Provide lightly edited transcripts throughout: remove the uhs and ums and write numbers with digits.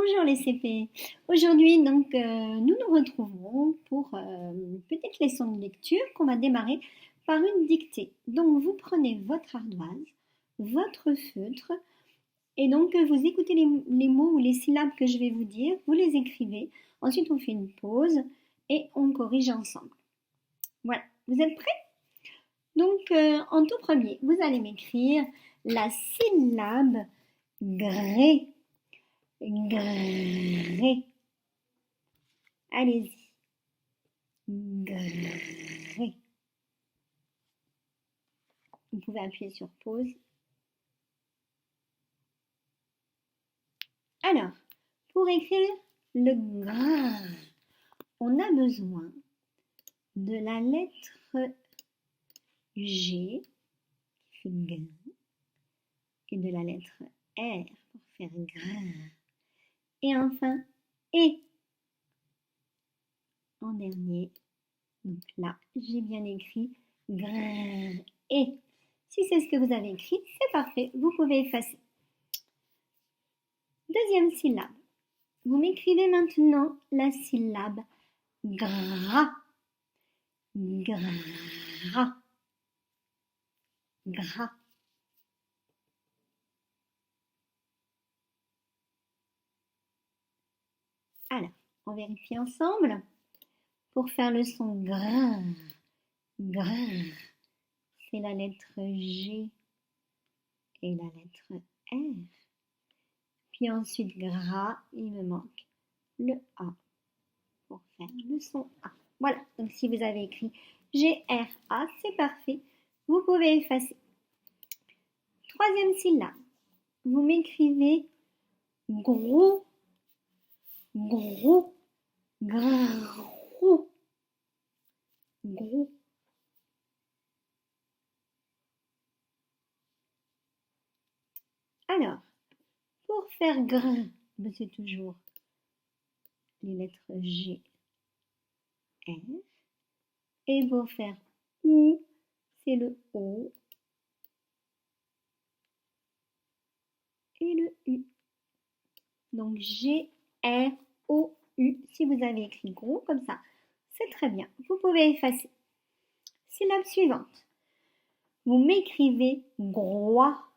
Bonjour les CP. Aujourd'hui, donc, nous nous retrouvons pour une petite leçon de lecture qu'on va démarrer par une dictée. Donc, vous prenez votre ardoise, votre feutre, et donc vous écoutez les mots ou les syllabes que je vais vous dire, vous les écrivez. Ensuite, on fait une pause et on corrige ensemble. Voilà, vous êtes prêts? Donc, en tout premier, vous allez m'écrire la syllabe gré. Gré. Allez-y. Gré. Vous pouvez appuyer sur pause. Alors, pour écrire le gr, on a besoin de la lettre G, qui fait g, et de la lettre R pour faire gr. Et enfin, E en dernier. Donc là, j'ai bien écrit gr, E. Si c'est ce que vous avez écrit, c'est parfait, vous pouvez effacer. Deuxième syllabe. Vous m'écrivez maintenant la syllabe gras. Gras. Gras. Alors, on vérifie ensemble. Pour faire le son gr, gr, c'est la lettre G et la lettre R. Puis ensuite, gras, il me manque le A pour faire le son A. Voilà, donc si vous avez écrit G-R-A, c'est parfait. Vous pouvez effacer. Troisième syllabe. Vous m'écrivez gros, gros, gros, gros. Alors, pour faire gr, c'est toujours les lettres G, R. Et pour faire ou, c'est le O et le U. Donc G, R, O, U. Si vous avez écrit gros comme ça, c'est très bien. Vous pouvez effacer. Syllabe suivante. Vous m'écrivez groix,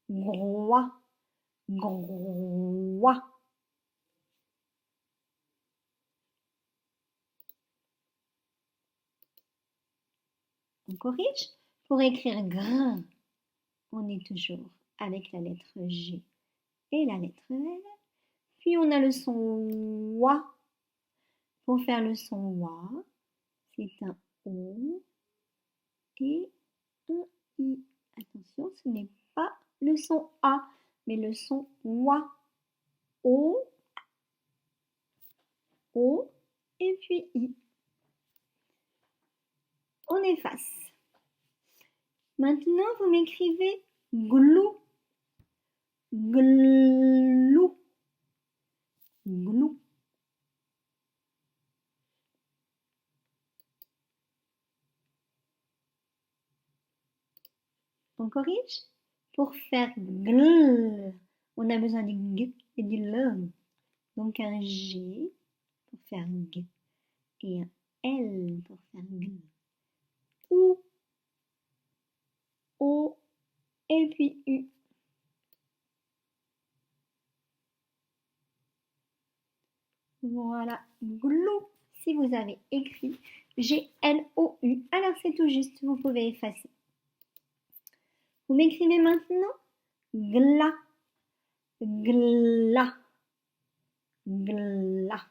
groix, groix. On corrige. Pour écrire gr, on est toujours avec la lettre G et la lettre R. Puis on a le son wa. Pour faire le son wa, c'est un O et un I. Attention, ce n'est pas le son A, mais le son wa. O, O et puis I. On efface. Maintenant, vous m'écrivez glou, glou, glou. On corrige? Pour faire gl, on a besoin du g et du l. Donc un G pour faire g et un L pour faire g. Ou, O et puis U. Voilà, glou. Si vous avez écrit G-L-O-U, alors c'est tout juste, vous pouvez effacer. Vous m'écrivez maintenant glas, glas, glas.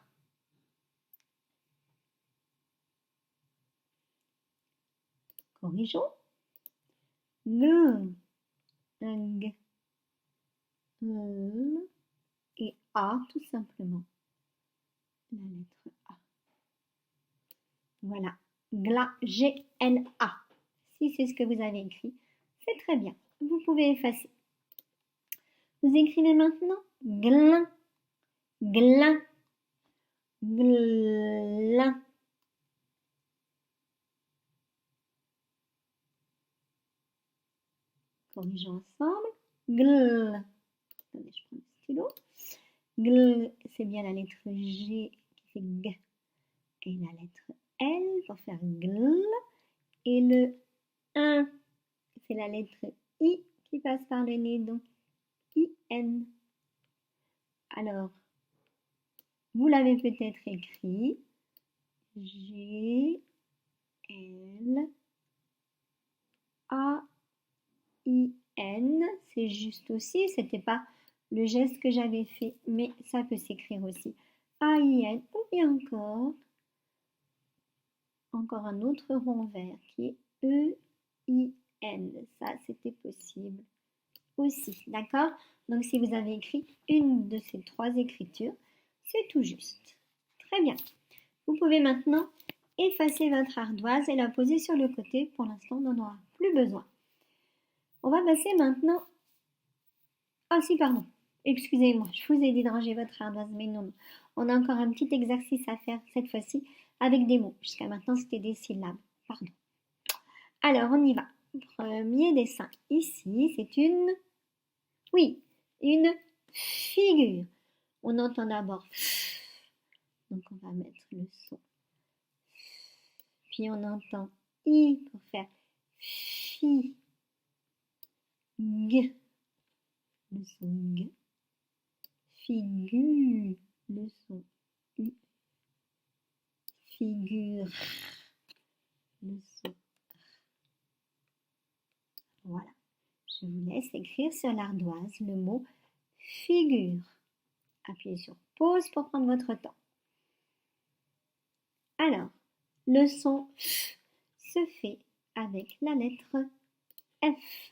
Corrigeons. Gl, un G, L et A tout simplement. La lettre A. Voilà, glas, G-L-A. Si c'est ce que vous avez écrit, c'est très bien. Vous pouvez effacer. Vous écrivez maintenant glin, glin, glin. Corrigeons ensemble. Gl. Attendez, je prends le stylo. Gl, c'est bien la lettre G qui fait G. Et la lettre L pour faire GL. Et le 1, c'est la lettre I qui passe par le nez, donc IN. Alors, vous l'avez peut-être écrit G, L, A, I, N. C'est juste aussi, c'était pas le geste que j'avais fait, mais ça peut s'écrire aussi. A, I, N, ou bien encore un autre rond vert qui est E, I, N. Ça, c'était possible aussi, d'accord? Donc, si vous avez écrit une de ces trois écritures, c'est tout juste. Très bien. Vous pouvez maintenant effacer votre ardoise et la poser sur le côté. Pour l'instant, on n'en aura plus besoin. On va passer maintenant... Ah si, pardon. Excusez-moi, je vous ai dit de ranger votre ardoise, mais non. On a encore un petit exercice à faire cette fois-ci avec des mots. Jusqu'à maintenant, c'était des syllabes. Pardon. Alors, on y va. Premier dessin. Ici, c'est une... Oui, une figure. On entend d'abord... Donc, on va mettre le son. Puis, on entend I pour faire fi. G. Le son G. Figure. Le son U. Figure. Le son. Voilà. Je vous laisse écrire sur l'ardoise le mot figure. Appuyez sur pause pour prendre votre temps. Alors, le son F se fait avec la lettre F.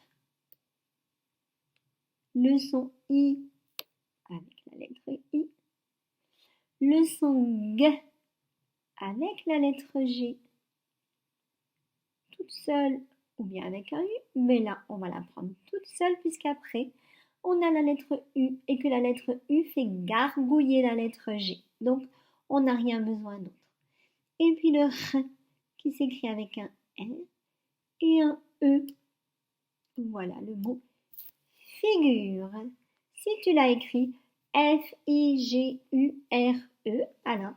Le son I avec la lettre I. Le son G avec la lettre G. Toute seule ou bien avec un U, mais là, on va la prendre toute seule puisqu'après, on a la lettre U et que la lettre U fait gargouiller la lettre G. Donc, on n'a rien besoin d'autre. Et puis le R qui s'écrit avec un N et un E. Voilà le mot figure. Si tu l'as écrit F-I-G-U-R-E, alors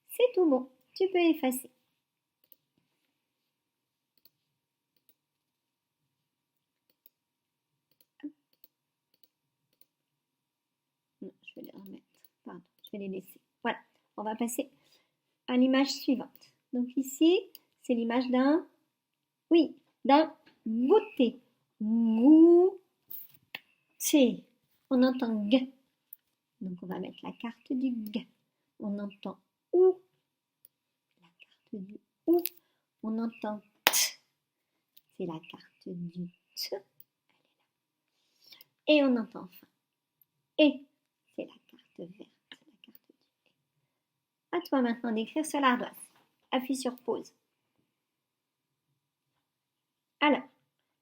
c'est tout bon. Tu peux effacer. Non, je vais les remettre. Pardon, je vais les laisser. Voilà, on va passer à l'image suivante. Donc ici, c'est l'image d'un, oui, d'un goûter. Goûter. On entend G. Donc on va mettre la carte du G. On entend OU. La carte du OU. On entend T. C'est la carte du T. Et on entend enfin E. C'est la carte verte. La carte du E. À toi maintenant d'écrire sur l'ardoise. Appuie sur pause. Alors,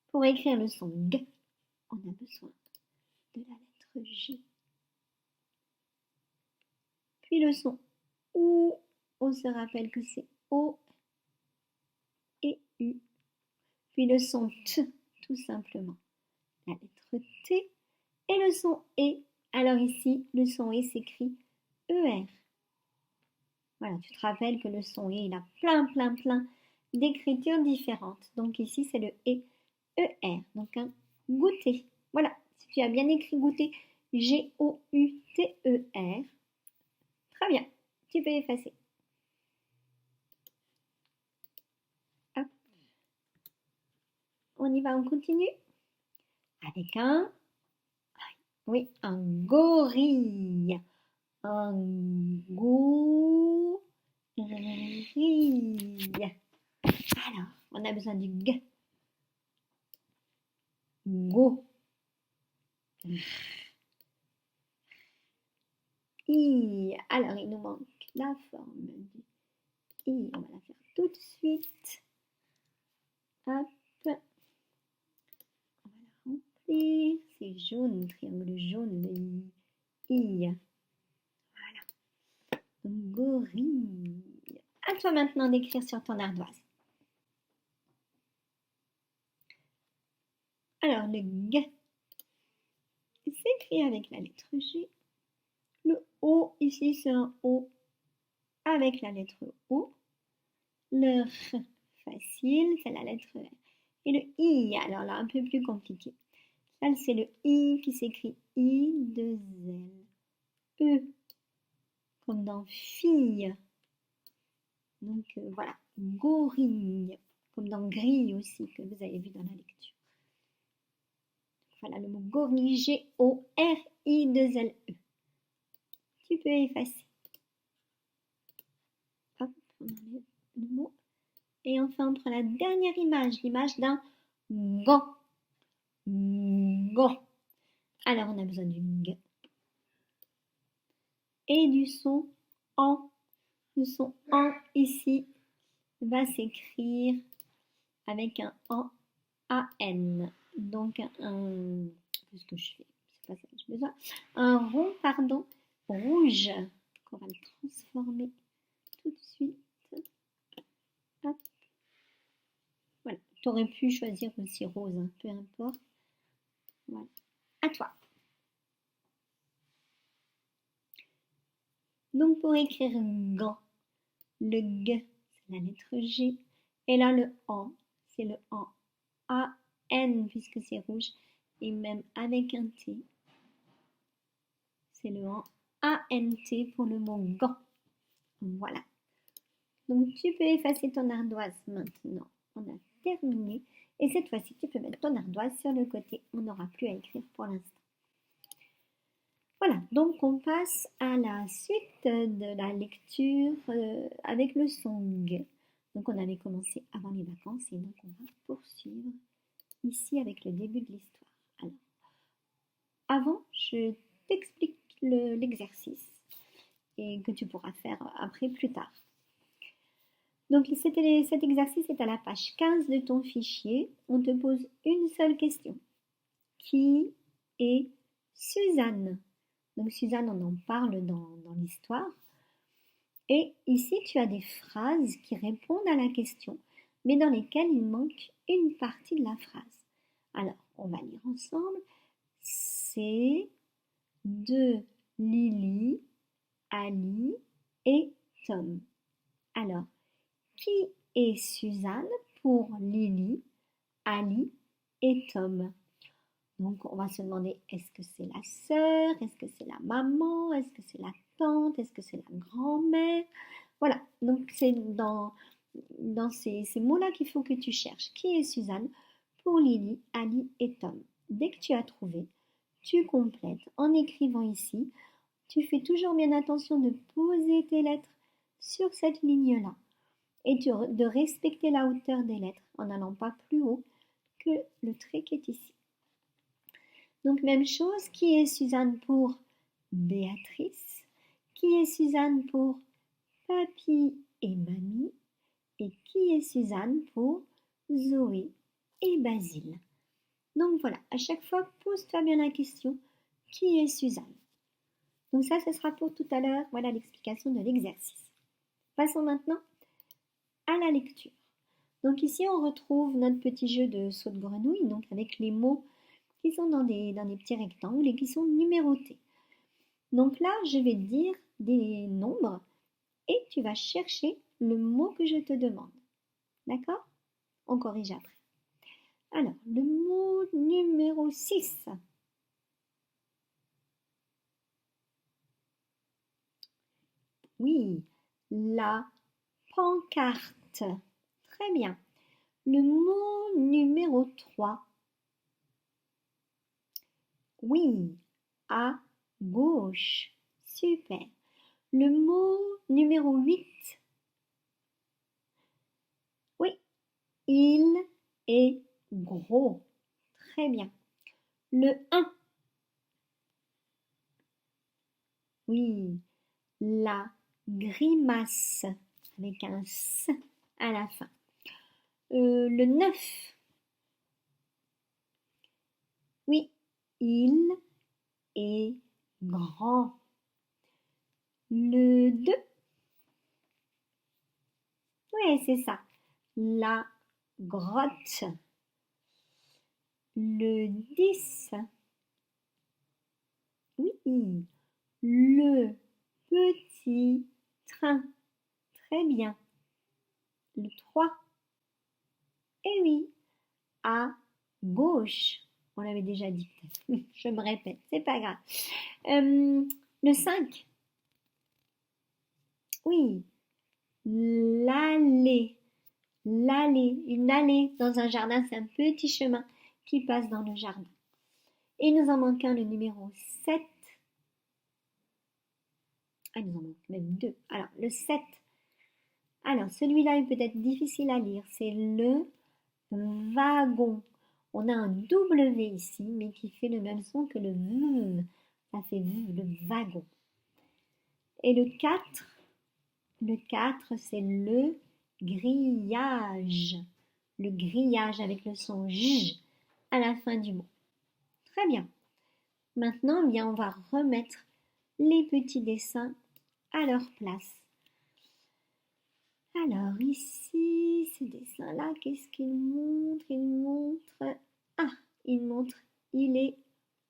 pour écrire le son G, on a besoin de la lettre G. Puis le son OU, on se rappelle que c'est O et U. Puis le son T, tout simplement. La lettre T et le son E. Alors ici, le son E s'écrit ER. Voilà, tu te rappelles que le son E, il a plein d'écritures différentes. Donc ici, c'est le E, ER. Donc un goûter. Voilà, si tu as bien écrit goûter, G-O-U-T-E-R. Très bien, tu peux effacer. Hop. On y va, on continue. Avec un, oui, un gorille. Un gorille. Alors, on a besoin du G. Go. I. Alors, il nous manque la forme du I. On va la faire tout de suite. Hop. On va la remplir. C'est jaune, triangle jaune, le I. Voilà. Donc, gorille. À toi maintenant d'écrire sur ton ardoise. Alors, le G s'écrit avec la lettre G. Le O, ici c'est un O avec la lettre O. Le R, facile, c'est la lettre R. Et le I, alors là, un peu plus compliqué. Là, c'est le I qui s'écrit I, 2 L. E, comme dans fille. Donc voilà, gorille, comme dans grille aussi, que vous avez vu dans la lecture. Voilà le mot gorille, G-O-R-I-2-L-E. Tu peux effacer. Hop, on enlève le mot. Et enfin, on prend la dernière image, l'image d'un gant. Gant. Alors, on a besoin du G et du son en. Le son en ici va s'écrire avec un en A-N. Donc, qu'est-ce que je fais? C'est pas ça que j'ai besoin. Un rond, pardon, rouge, qu'on va le transformer tout de suite. Hop. Voilà. Tu aurais pu choisir aussi rose, hein, peu importe. Voilà. À toi. Donc, pour écrire gant, le G, c'est la lettre G. Et là, le en, c'est le en A-N, puisque c'est rouge. Et même avec un T, c'est le en A-N-T pour le mot gant. Voilà. Donc, tu peux effacer ton ardoise maintenant. On a terminé. Et cette fois-ci, tu peux mettre ton ardoise sur le côté. On n'aura plus à écrire pour l'instant. Voilà, donc on passe à la suite de la lecture avec le son G. Donc on avait commencé avant les vacances et donc on va poursuivre ici avec le début de l'histoire. Alors, avant, je t'explique l'exercice et que tu pourras faire après plus tard. Donc cet exercice est à la page 15 de ton fichier. On te pose une seule question. Qui est Suzanne? Donc Suzanne, on en parle dans l'histoire. Et ici, tu as des phrases qui répondent à la question, mais dans lesquelles il manque une partie de la phrase. Alors, on va lire ensemble. C'est de Lily, Ali et Tom. Alors, qui est Suzanne pour Lily, Ali et Tom? Donc, on va se demander, est-ce que c'est la sœur? Est-ce que c'est la maman? Est-ce que c'est la tante? Est-ce que c'est la grand-mère? Voilà, donc c'est dans ces mots-là qu'il faut que tu cherches. Qui est Suzanne pour Lily, Ali et Tom? Dès que tu as trouvé, tu complètes en écrivant ici. Tu fais toujours bien attention de poser tes lettres sur cette ligne-là et de respecter la hauteur des lettres en n'allant pas plus haut que le trait qui est ici. Donc même chose, qui est Suzanne pour Béatrice? Qui est Suzanne pour Papy et Mamie? Et qui est Suzanne pour Zoé et Basile? Donc voilà, à chaque fois, pose-toi bien la question, qui est Suzanne? Donc ça, ce sera pour tout à l'heure. Voilà l'explication de l'exercice. Passons maintenant à la lecture. Donc ici, on retrouve notre petit jeu de saut de grenouille, donc avec les mots qui sont dans des petits rectangles et qui sont numérotés. Donc là, je vais te dire des nombres et tu vas chercher le mot que je te demande. D'accord? On corrige après. Alors, le mot numéro 6. Oui, la pancarte. Très bien. Le mot numéro 3. Oui, à gauche. Super. Le mot numéro 8. Oui, il est gros. Très bien. Le 1. Oui, la grimace avec un S à la fin. Le 9. Oui, il est grand. Le 2. Oui, c'est ça. La grotte. Le 10. Oui, le petit train. Très bien. Le 3. Eh oui, à gauche. On l'avait déjà dit peut-être. Je me répète, c'est pas grave. Le 5. Oui, l'allée. L'allée, une allée dans un jardin, c'est un petit chemin qui passe dans le jardin. Et nous en manquons le numéro 7. Ah, il nous en manque même 2. Alors, le 7. Alors, celui-là est peut-être difficile à lire. C'est le wagon. On a un W ici, mais qui fait le même son que le V. Ça fait V, le wagon. Et le 4, c'est le grillage. Le grillage avec le son J à la fin du mot. Très bien. Maintenant, eh bien, on va remettre les petits dessins à leur place. Alors ici, ce dessin-là, qu'est-ce qu'il montre? Il est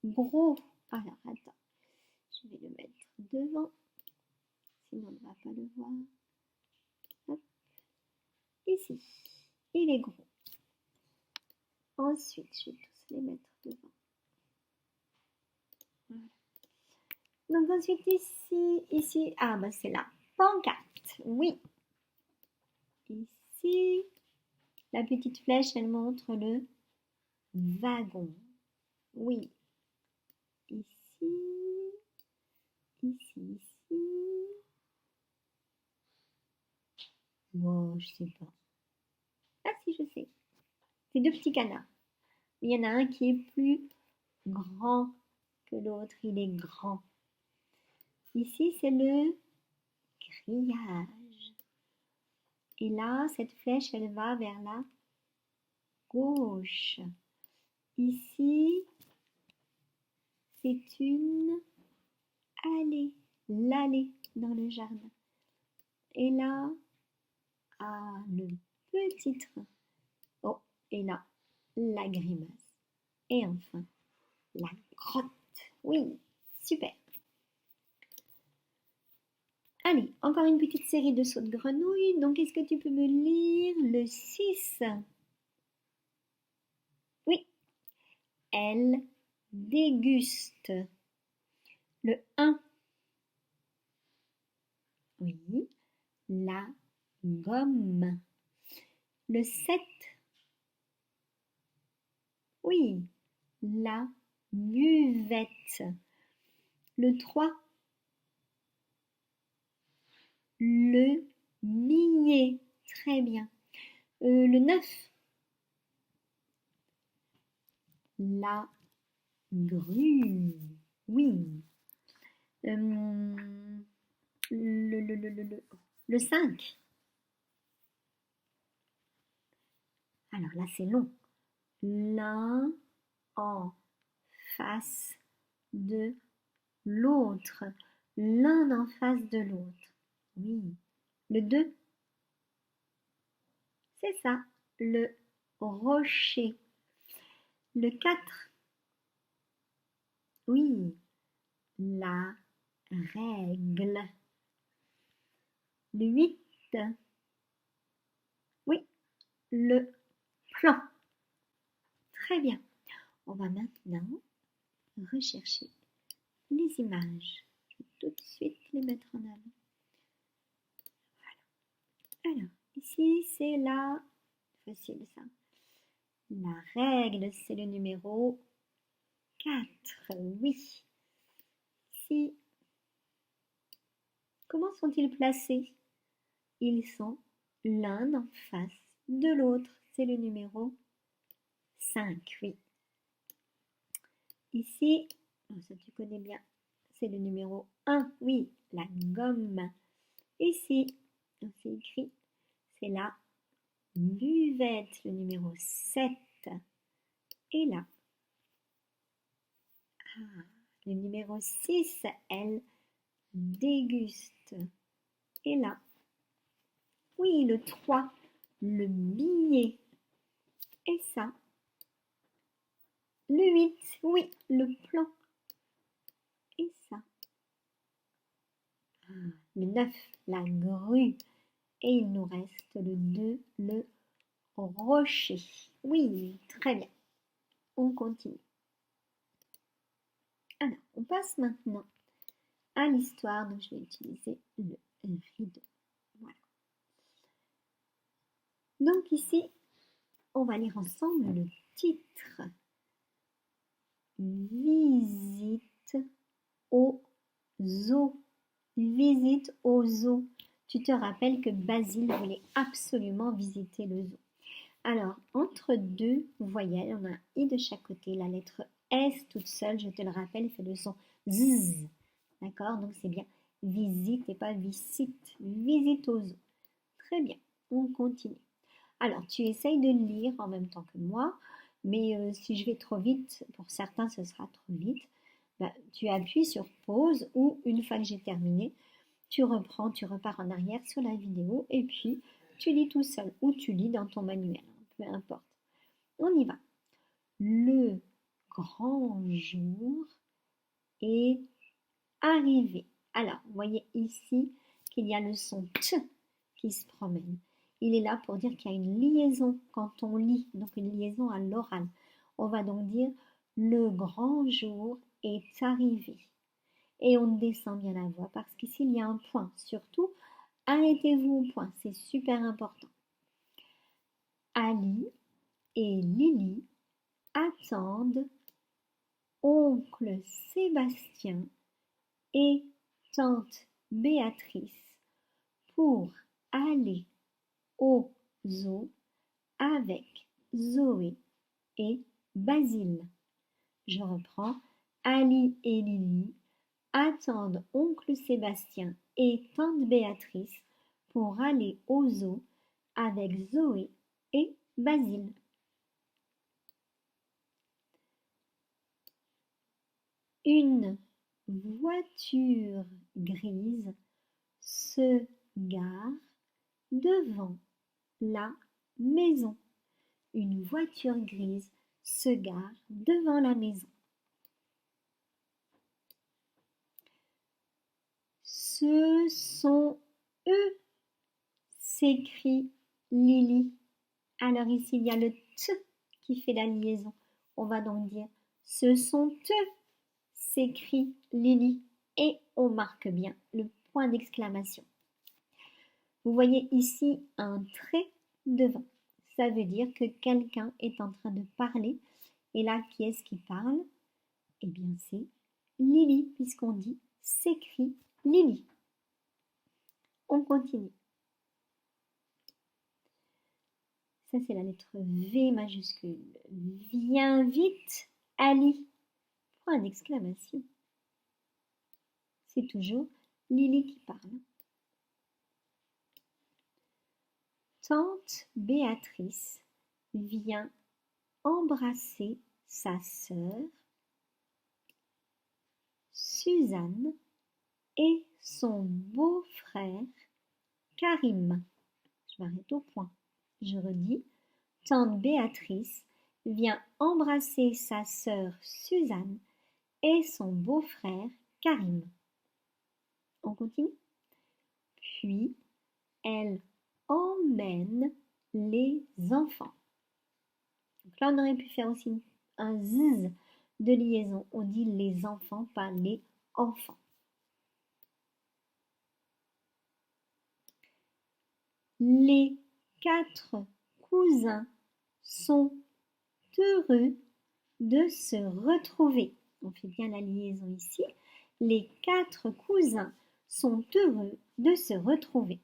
gros. Alors, attends, je vais le mettre devant, sinon on ne va pas le voir. Hop. Ici, il est gros. Ensuite, je vais tous les mettre devant. Voilà. Donc ensuite ici, ah bah c'est la pancarte, oui. Ici, la petite flèche, elle montre le wagon. Oui. Ici. Bon, je sais pas. Ah si, je sais. C'est 2 petits canards. Il y en a un qui est plus grand que l'autre. Il est grand. Ici, c'est le grillage. Et là, cette flèche, elle va vers la gauche. Ici, c'est une allée. L'allée dans le jardin. Et là, le petit train. Oh, et là, la grimace. Et enfin, la grotte. Oui, super. Allez, encore une petite série de sauts de grenouille. Donc, est-ce que tu peux me lire le 6? Oui. Elle déguste. Le 1. Oui. La gomme. Le 7. Oui. La buvette. Le 3. Le millet. Très bien. Le 9. La grue. Oui. Le 5. Alors là, c'est long. L'un en face de l'autre. L'un en face de l'autre. Oui. Le 2. C'est ça. Le rocher. Le 4. Oui. La règle. Le 8. Oui. Le plan. Très bien. On va maintenant rechercher les images. Je vais tout de suite les mettre en avant. Voilà. Alors, ici, c'est la... Facile ça. La règle, c'est le numéro 4. Oui. Ici, comment sont-ils placés? Ils sont l'un en face de l'autre. C'est le numéro 5. Oui. Ici, ça tu connais bien, c'est le numéro 1. Oui, la gomme. Ici, c'est écrit, c'est la buvette, le numéro 7. Et là, le numéro 6, elle déguste. Et là, oui, le 3, le billet. Et ça, le 8, oui, le plan. Et ça, Le 9, la grue. Et il nous reste le 2, le rocher. Oui, très bien. On continue. Alors, on passe maintenant à l'histoire. Donc, je vais utiliser le rideau. Voilà. Donc ici, on va lire ensemble le titre. Visite au zoo. Visite au zoo. Tu te rappelles que Basile voulait absolument visiter le zoo. Alors, entre deux voyelles, on a un i de chaque côté. La lettre S toute seule, je te le rappelle, fait le son z. D'accord? Donc c'est bien visite et pas visite. Visite au zoo. Très bien, on continue. Alors, tu essayes de lire en même temps que moi, mais si je vais trop vite, pour certains ce sera trop vite, bah, tu appuies sur pause ou une fois que j'ai terminé, tu reprends, tu repars en arrière sur la vidéo et puis tu lis tout seul ou tu lis dans ton manuel, peu importe. On y va. Le grand jour est arrivé. Alors, vous voyez ici qu'il y a le son t qui se promène. Il est là pour dire qu'il y a une liaison quand on lit, donc une liaison à l'oral. On va donc dire le grand jour est arrivé. Et on descend bien la voix parce qu'ici il y a un point. Surtout, arrêtez-vous au point, c'est super important. Ali et Lily attendent oncle Sébastien et tante Béatrice pour aller au zoo avec Zoé et Basile. Je reprends. Ali et Lily attendent oncle Sébastien et tante Béatrice pour aller au zoo avec Zoé et Basile. Une voiture grise se gare devant la maison. Une voiture grise se gare devant la maison. Ce sont eux, s'écrie Lily. Alors ici, il y a le t qui fait la liaison. On va donc dire ce sont eux, s'écrie Lily. Et on marque bien le point d'exclamation. Vous voyez ici un trait devant. Ça veut dire que quelqu'un est en train de parler. Et là, qui est-ce qui parle? Eh bien, c'est Lily, puisqu'on dit s'écrit Lily. On continue. Ça, c'est la lettre V majuscule. Viens vite, Ali. Point d'exclamation. C'est toujours Lily qui parle. Tante Béatrice vient embrasser sa sœur Suzanne et son beau-frère Karim. Je m'arrête au point. Je redis. Tante Béatrice vient embrasser sa sœur Suzanne et son beau-frère Karim. On continue. Puis, elle emmène les enfants. Donc là, on aurait pu faire aussi un z de liaison. On dit les enfants, pas les enfants. Les 4 cousins sont heureux de se retrouver. On fait bien la liaison ici. Les 4 cousins sont heureux de se retrouver.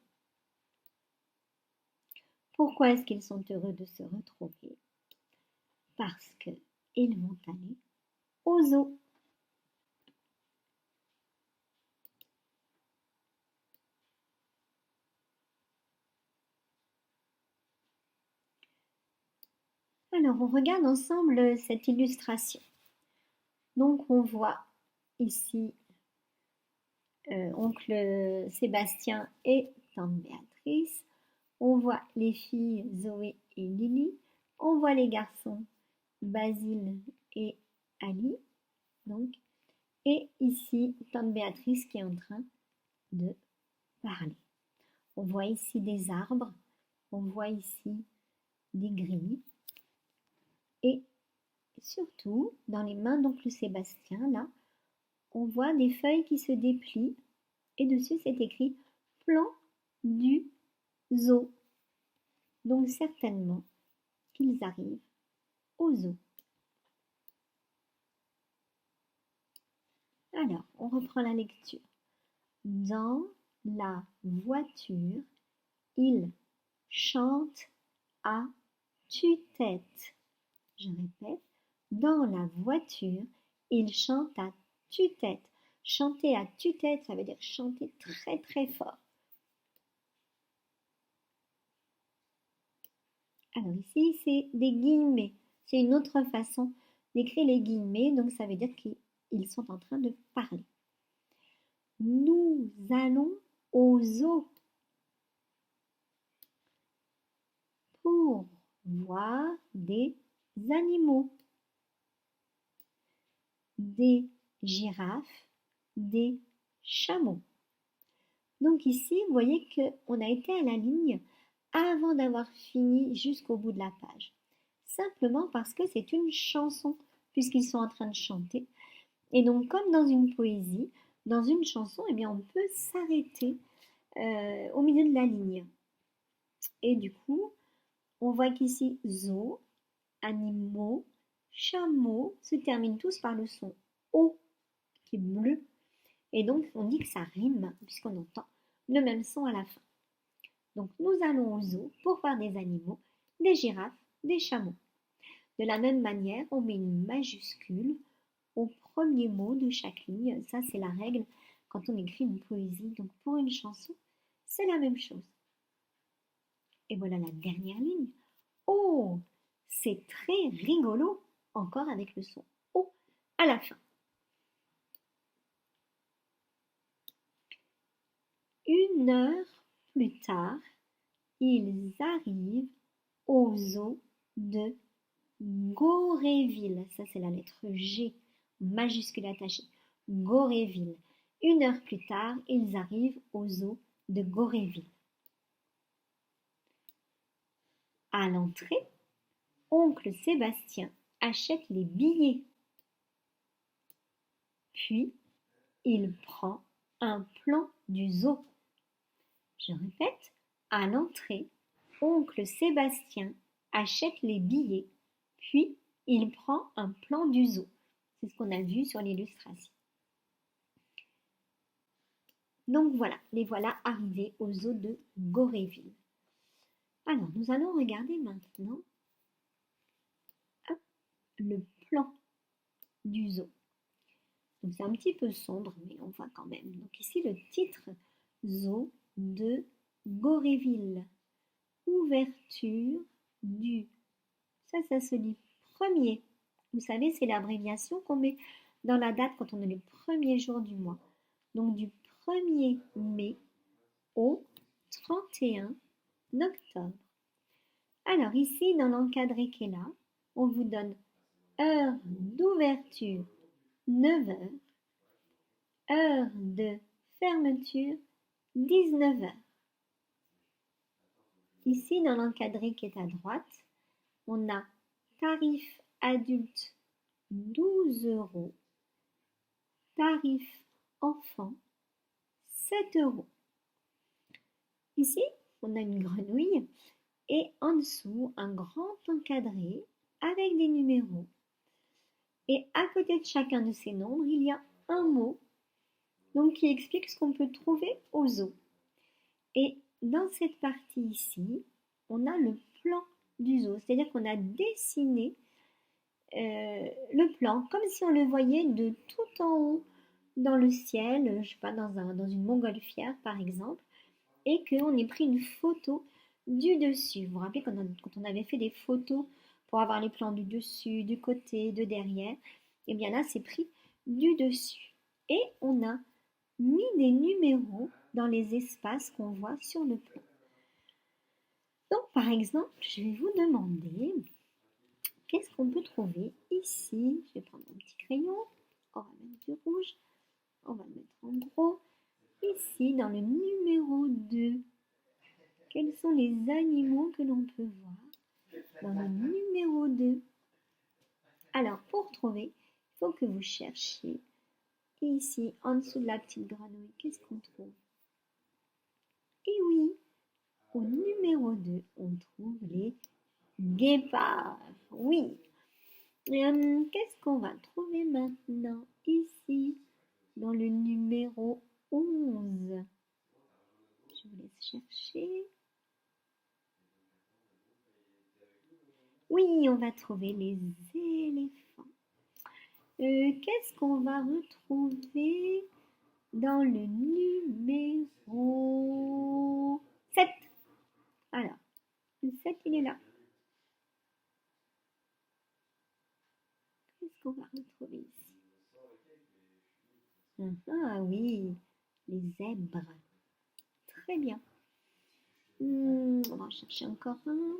Pourquoi est-ce qu'ils sont heureux de se retrouver? Parce qu'ils vont aller au zoo. Alors, on regarde ensemble cette illustration. Donc, on voit ici oncle Sébastien et tante Béatrice. On voit les filles Zoé et Lily. On voit les garçons Basile et Ali. Donc, et ici, tante Béatrice qui est en train de parler. On voit ici des arbres, on voit ici des grilles. Et surtout, dans les mains d'oncle Sébastien, là, on voit des feuilles qui se déplient. Et dessus, c'est écrit « Plan du zoo ». Donc certainement qu'ils arrivent au zoo. Alors, on reprend la lecture. Dans la voiture, il chante à tue-tête. Je répète, dans la voiture, il chante à tue-tête. Chanter à tue-tête, ça veut dire chanter très très fort. Alors ici, c'est des guillemets. C'est une autre façon d'écrire les guillemets, donc ça veut dire qu'ils sont en train de parler. Nous allons au zoo pour voir des animaux, des girafes, des chameaux. Donc ici, vous voyez qu'on a été à la ligne avant d'avoir fini jusqu'au bout de la page. Simplement parce que c'est une chanson, puisqu'ils sont en train de chanter. Et donc, comme dans une poésie, dans une chanson, eh bien, on peut s'arrêter au milieu de la ligne. Et du coup, on voit qu'ici, zoo, animaux, chameaux se terminent tous par le son O, qui est bleu. Et donc, on dit que ça rime, puisqu'on entend le même son à la fin. Donc, nous allons au zoo pour voir des animaux, des girafes, des chameaux. De la même manière, on met une majuscule au premier mot de chaque ligne. Ça, c'est la règle quand on écrit une poésie. Donc, pour une chanson, c'est la même chose. Et voilà la dernière ligne. Oh, c'est très rigolo, encore avec le son O à la fin. Une heure plus tard, ils arrivent au zoo de Goréville. Ça, c'est la lettre G, majuscule attachée. Goréville. Une heure plus tard, ils arrivent au zoo de Goréville. À l'entrée, oncle Sébastien achète les billets. Puis, il prend un plan du zoo. Je répète, à l'entrée, oncle Sébastien achète les billets. Puis, il prend un plan du zoo. C'est ce qu'on a vu sur l'illustration. Donc voilà, les voilà arrivés au zoo de Goréville. Alors, nous allons regarder maintenant le plan du zoo. Donc c'est un petit peu sombre, mais on voit quand même. Donc ici, le titre zoo de Goréville. Ouverture du... Ça se lit premier. Vous savez, c'est l'abréviation qu'on met dans la date quand on est le premier jour du mois. Donc du 1er mai au 31 octobre. Alors ici, dans l'encadré qui est là, on vous donne heure d'ouverture 9 h, heure de fermeture 19 h. Ici, dans l'encadré qui est à droite, on a tarif adulte 12 €, tarif enfant 7 €. Ici, on a une grenouille et en dessous, un grand encadré avec des numéros. Et à côté de chacun de ces nombres, il y a un mot donc, qui explique ce qu'on peut trouver au zoo. Et dans cette partie ici, on a le plan du zoo, c'est-à-dire qu'on a dessiné le plan comme si on le voyait de tout en haut dans le ciel, je ne sais pas, dans une montgolfière par exemple, et qu'on ait pris une photo du dessus. Vous vous rappelez quand on avait fait des photos pour avoir les plans du dessus, du côté, de derrière, et bien là c'est pris du dessus. Et on a mis des numéros dans les espaces qu'on voit sur le plan. Donc par exemple, je vais vous demander qu'est-ce qu'on peut trouver ici. Je vais prendre mon petit crayon, on va mettre du rouge, on va le mettre en gros. Ici, dans le numéro 2, quels sont les animaux que l'on peut voir dans le numéro 2? Alors, pour trouver, il faut que vous cherchiez ici, en dessous de la petite grenouille. Qu'est-ce qu'on trouve? Et oui, au numéro 2, on trouve les guépards. Oui. Qu'est-ce qu'on va trouver maintenant ici, dans le numéro 11? Je vous laisse chercher. Oui, on va trouver les éléphants. Qu'est-ce qu'on va retrouver dans le numéro 7? Alors, le 7, il est là. Qu'est-ce qu'on va retrouver ici? Ah oui, les zèbres. Très bien. On va en chercher encore un.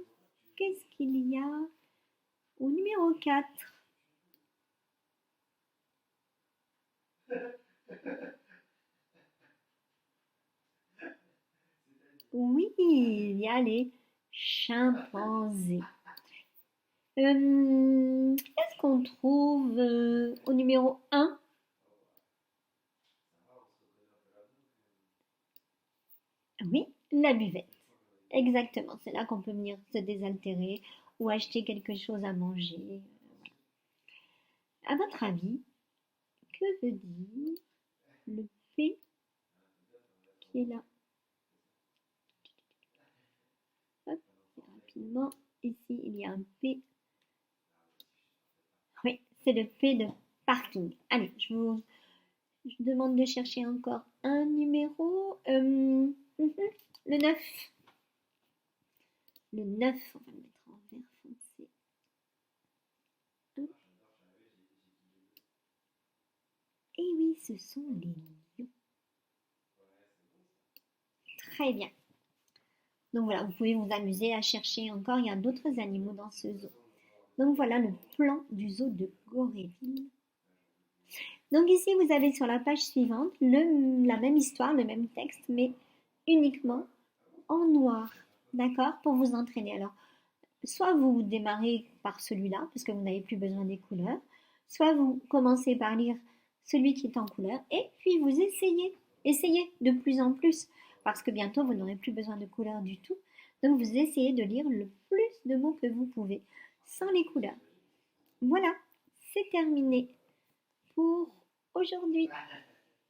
Qu'est-ce qu'il y a au numéro 4? Oui, il y a les chimpanzés. Qu'est-ce qu'on trouve au numéro 1? Oui, la buvette. Exactement, c'est là qu'on peut venir se désaltérer ou acheter quelque chose à manger. À votre avis, que veut dire le P qui est là? Hop, rapidement, ici il y a un P. Oui, c'est le P de parking. Allez, je vous demande de chercher encore un numéro. Le 9. Le 9, on va le mettre en vert foncé. Et oui, ce sont les lions. Très bien. Donc voilà, vous pouvez vous amuser à chercher encore, il y a d'autres animaux dans ce zoo. Donc voilà le plan du zoo de Goréville. Donc ici, vous avez sur la page suivante la même histoire, le même texte, mais uniquement en noir. D'accord? Pour vous entraîner. Alors, soit vous démarrez par celui-là, parce que vous n'avez plus besoin des couleurs, soit vous commencez par lire celui qui est en couleur, et puis vous essayez de plus en plus, parce que bientôt vous n'aurez plus besoin de couleurs du tout. Donc vous essayez de lire le plus de mots que vous pouvez, sans les couleurs. Voilà, c'est terminé pour aujourd'hui.